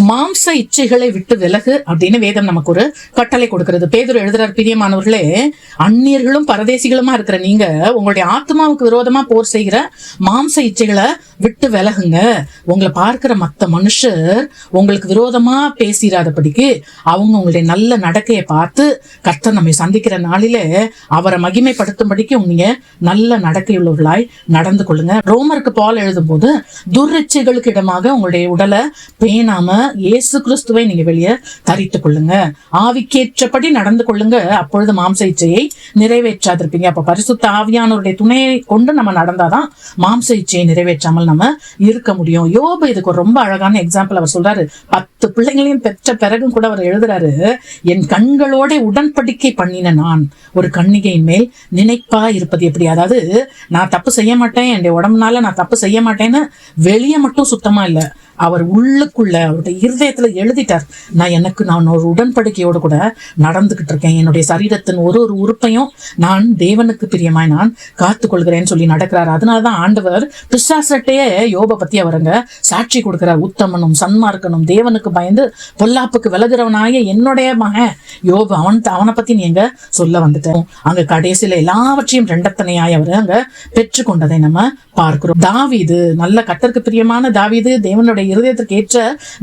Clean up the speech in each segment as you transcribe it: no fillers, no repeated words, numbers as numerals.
மாம்ச இச்சைகளை விட்டு விலகு அப்படின்னு வேதம் நமக்கு ஒரு கட்டளை கொடுக்கிறது. பேதுரு எழுதுறார், பிரியமானவர்களே, அந்நியர்களும் பரதேசிகளுமா இருக்கிற நீங்க உங்களுடைய ஆத்மாவுக்கு விரோதமா போர் செய்கிற மாம்ச இச்சைகளை விட்டு விலகுங்க. உங்களை பார்க்கிற மத்த மனுஷர் உங்களுக்கு விரோதமா பேசிடாதபடிக்கு அவங்க உங்களுடைய நல்ல நடக்கையை பார்த்து கர்த்தர் நம்மை சந்திக்கிற நாளிலே அவரை மகிமைப்படுத்தும்படிக்கு நீங்க நல்ல நடக்கையுள்ளவர்களாய் நடந்து கொள்ளுங்க. ரோமருக்கு பால் எழுதும் போது துரிச்சைகளுக்கு இடமாக உங்களுடைய உடலை பேணாம இயேசு கிறிஸ்துவை நீங்க வெளியே தரித்துக் கொள்ளுங்க, ஆவிக்கேற்றபடி நடந்து கொள்ளுங்க, அப்பொழுது மாம்ச இச்சையை நிறைவேற்றாதிருப்பீங்க. அப்ப பரிசுத்த ஆவியானவருடைய துணையை கொண்டு நம்ம நடந்தாதான் மாம்ச இச்சையை நிறைவேற்றாமல் நம்ம இருக்க முடியும். யோபு இதுக்கு ஒரு ரொம்ப அழகான எக்ஸாம்பிள் அவர் சொல்றாரு. 10 பிள்ளைங்களையும் பெற்ற பிறகும் கூட அவர் எழுதுறாரு, என் கண்களோட உடன்படிக்கை பண்ணின நான் ஒரு கன்னிகையின் மேல் நினைப்பா இருப்பது எப்படி. அதாவது நான் தப்பு செய்ய மாட்டேன், என்னுடைய உடம்புனால நான் தப்பு செய்ய மாட்டேன்னு வெளியே மட்டும் சுத்தமா இல்ல, அவர் உள்ளுக்குள்ள அவருடைய இருதயத்துல எழுதிட்டார், நான் ஒரு உடன்படிக்கையோடு கூட நடந்துகிட்டு இருக்கேன், என்னுடைய சரீரத்தின் ஒரு ஒரு உறுப்பையும் நான் தேவனுக்கு பிரியமாய் நான் காத்து கொள்கிறேன்னு சொல்லி நடக்கிறார். அதனாலதான் ஆண்டவர் பிசாசட்டையே யோபை பத்தி அவருங்க சாட்சி கொடுக்கிறார். உத்தமனும் சன்மார்க்கனும் தேவனுக்கு பயந்து பொல்லாப்புக்கு விலகுறவனாய என்னுடைய மகன் யோபு, அவனை பத்தி நீங்க சொல்ல வந்துட்டோம். அங்க கடைசியில எல்லாவற்றையும் ரெண்டத்தனையாய் அவர் அங்க பெற்றுக்கொண்டதை நம்ம பார்க்கிறோம். தாவீது, நல்ல கர்த்தருக்கு பிரியமான தாவீது, தேவனுடைய இருதயத்திற்கு ஏற்ற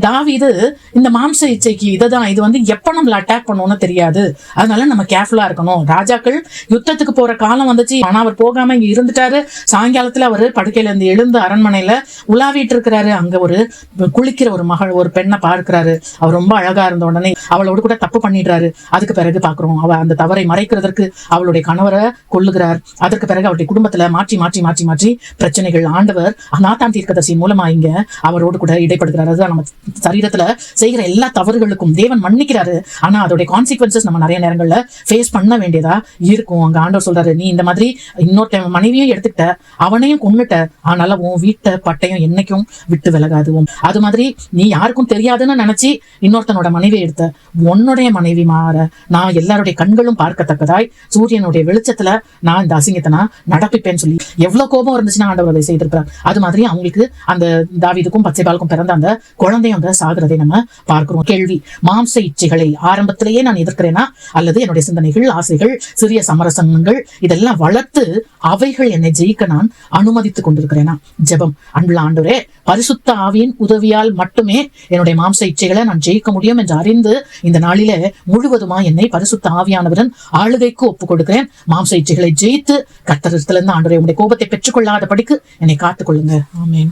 தாவீது, இந்த மாம்ச இச்சைக்கு இதுதான், இது வந்து எப்ப நம்மள அட்டாக் பண்ணுவோம்னு தெரியாது, அதனால நம்ம கேர்ஃபுல்லா இருக்கணும். ராஜாக்கள் யுத்தத்துக்கு போற காலம் வந்துச்சு, ஆனா அவர் போகாம இங்க இருந்துட்டாரு. சாயங்காலத்துல அவரு படுக்கையில இருந்து எழுந்து அரண்மனையில உலாவிட்டு இருக்கிறாரு. அங்க ஒரு குளிக்கிற ஒரு பெண்ணை பார்க்கிறாரு. அவர் ரொம்ப அழகா இருந்த உடனே அவளோடு கூட தப்பு பண்ணிடுறாரு. அதுக்கு பிறகு பாக்குறோம், அவ அந்த தவறை மறைக்கிறதற்கு அவளுடைய கணவரை கொல்லுகிறார். அதற்கு பிறகு அவருடைய குடும்பத்துல மாற்றி மாற்றி மாற்றி மாற்றி பிரச்சனைகள். ஆண்டவர் நாத்தான் தீர்க்கதரிசி மூலமா இங்க அவரோடு கூட இடைப்படுகிறார். அதுதான் நம்ம சரீரத்துல செய்கிற எல்லா தவறுகளுக்கும் தேவன் மன்னிக்கிறாரு, ஆனா அதோடைய கான்சிக்வன்சஸ் நம்ம நிறைய நேரங்கள்ல ஃபேஸ் பண்ண வேண்டியதா இருக்கும். அங்க ஆண்டவர் சொல்றாரு, நீ இந்த மாதிரி இன்னொருத்த மனைவியும் எடுத்துக்கிட்ட, அவனையும் கொன்னுட்ட, ஆனால உன் வீட்டை பட்டையும் என்னைக்கும் விட்டு விலகாது. அது மாதிரி நீ யாருக்கும் தெரியாதுன்னு நினைச்சு இன்னொருத்தனோட மனைவி எடுத்த, உன்னுடைய மனைவி மாற நான் எல்லாருடைய கண்களும் பார்க்கத்தக்கதாய் சூரியனுடைய வெளிச்சத்துல நான் இந்த அசிங்கத்தை நான் நடப்பிப்பேன்னு சொல்லி எவ்வளவு கோபம் இருந்துச்சுன்னா ஆண்டவர் அதை செய்திருக்கிறார். அது மாதிரி அவங்களுக்கு அந்த தாவீதுக்கும் பச்சைபாலுக்கும் பிறந்த அந்த குழந்தையும் அந்த சாகிறதை நம்ம பார்க்கிறோம். கேள்வி, மாம்ச இச்சைகளை ஆரம்பத்திலேயே நான் எதிர்க்கிறேனா, அல்லது என்னுடைய சிந்தனைகள், ஆசைகள், சிறிய சமரசங்கள் இதெல்லாம் வளர்த்து அவைகள் என்னை ஜெயிக்க நான் அனுமதித்துக் கொண்டிருக்கிறேனா? ஜெபம். அன்புள்ள ஆண்டவரே, பரிசுத்த ஆவியின் உதவியால் மட்டுமே என்னுடைய மாம்ச இச்சைகளை நான் ஜெயிக்க முடியும் என்று அறிந்து இந்த நாளிலே முழுவதுமா என்னை பரிசுத்த ஆவியானவரின் ஆளுகைக்கு ஒப்புக் கொடுக்கிறேன். மாம்ச இச்சைகளை ஜெயித்து கர்த்தரிடத்திலிருந்து ஆண்டவரே உங்களுடைய கோபத்தை பெற்றுக்கொள்ளாத படிக்கு என்னை காத்துக் கொள்ளுங்க. ஆமென்.